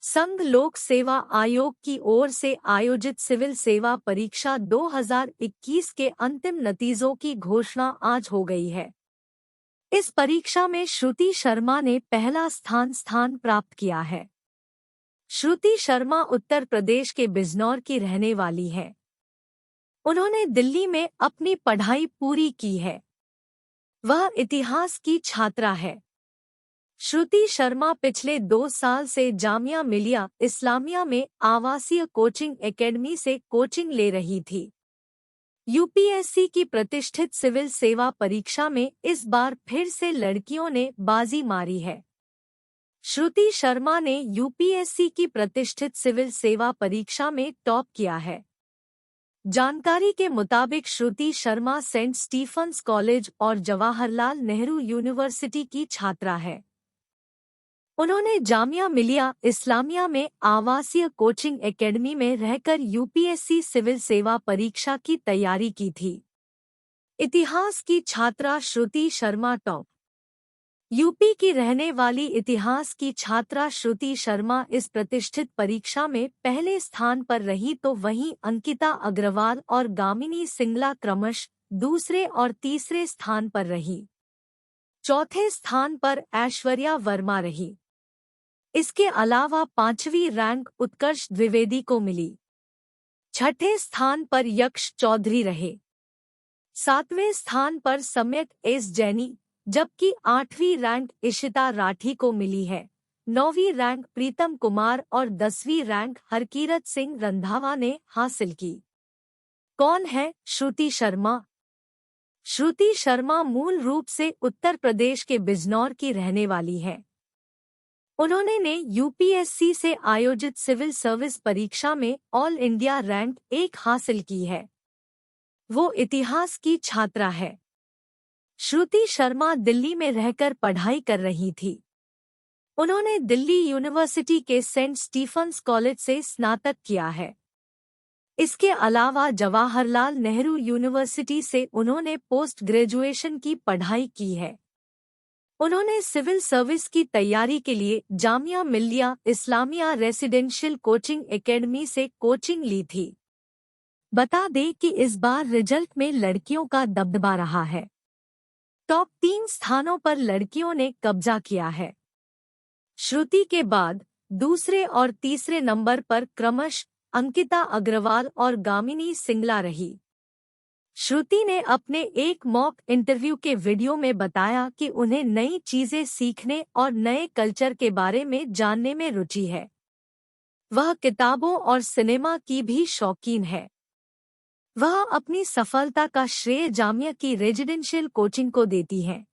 संघ लोक सेवा आयोग की ओर से आयोजित सिविल सेवा परीक्षा 2021 के अंतिम नतीजों की घोषणा आज हो गई है। इस परीक्षा में श्रुति शर्मा ने पहला स्थान प्राप्त किया है। श्रुति शर्मा उत्तर प्रदेश के बिजनौर की रहने वाली है। उन्होंने दिल्ली में अपनी पढ़ाई पूरी की है। वह इतिहास की छात्रा है। श्रुति शर्मा पिछले 2 साल से जामिया मिलिया इस्लामिया में आवासीय कोचिंग एकेडमी से कोचिंग ले रही थी। यूपीएससी की प्रतिष्ठित सिविल सेवा परीक्षा में इस बार फिर से लड़कियों ने बाजी मारी है। श्रुति शर्मा ने यूपीएससी की प्रतिष्ठित सिविल सेवा परीक्षा में टॉप किया है। जानकारी के मुताबिक श्रुति शर्मा सेंट स्टीफंस कॉलेज और जवाहरलाल नेहरू यूनिवर्सिटी की छात्रा है। उन्होंने जामिया मिलिया इस्लामिया में आवासीय कोचिंग एकेडमी में रहकर यूपीएससी सिविल सेवा परीक्षा की तैयारी की थी। इतिहास की छात्रा श्रुति शर्मा टॉप। यूपी की रहने वाली इतिहास की छात्रा श्रुति शर्मा इस प्रतिष्ठित परीक्षा में पहले स्थान पर रही तो वहीं अंकिता अग्रवाल और गामिनी सिंगला क्रमशः दूसरे और तीसरे स्थान पर रही। चौथे स्थान पर ऐश्वर्या वर्मा रही। इसके अलावा 5वीं रैंक उत्कर्ष द्विवेदी को मिली। छठे स्थान पर यक्ष चौधरी रहे। 7वें स्थान पर सम्यक एस जैनी, जबकि 8वीं रैंक इशिता राठी को मिली है। 9वीं रैंक प्रीतम कुमार और 10वीं रैंक हरकीरत सिंह रंधावा ने हासिल की। कौन है श्रुति शर्मा? श्रुति शर्मा मूल रूप से उत्तर प्रदेश के बिजनौर की रहने वाली है। उन्होंने यूपीएससी से आयोजित सिविल सर्विस परीक्षा में ऑल इंडिया रैंक 1 हासिल की है। वो इतिहास की छात्रा है। श्रुति शर्मा दिल्ली में रहकर पढ़ाई कर रही थी। उन्होंने दिल्ली यूनिवर्सिटी के सेंट स्टीफंस कॉलेज से स्नातक किया है। इसके अलावा जवाहरलाल नेहरू यूनिवर्सिटी से उन्होंने पोस्ट ग्रेजुएशन की पढ़ाई की है। उन्होंने सिविल सर्विस की तैयारी के लिए Jamia Millia Islamia residential coaching academy से कोचिंग ली थी। बता दें कि इस बार रिजल्ट में लड़कियों का दबदबा रहा है। टॉप 3 स्थानों पर लड़कियों ने कब्जा किया है। श्रुति के बाद दूसरे और तीसरे नंबर पर क्रमशः अंकिता अग्रवाल और गामिनी सिंगला रही। श्रुति ने अपने एक मॉक इंटरव्यू के वीडियो में बताया कि उन्हें नई चीजें सीखने और नए कल्चर के बारे में जानने में रुचि है। वह किताबों और सिनेमा की भी शौकीन है। वह अपनी सफलता का श्रेय जामिया की रेजिडेंशियल कोचिंग को देती है।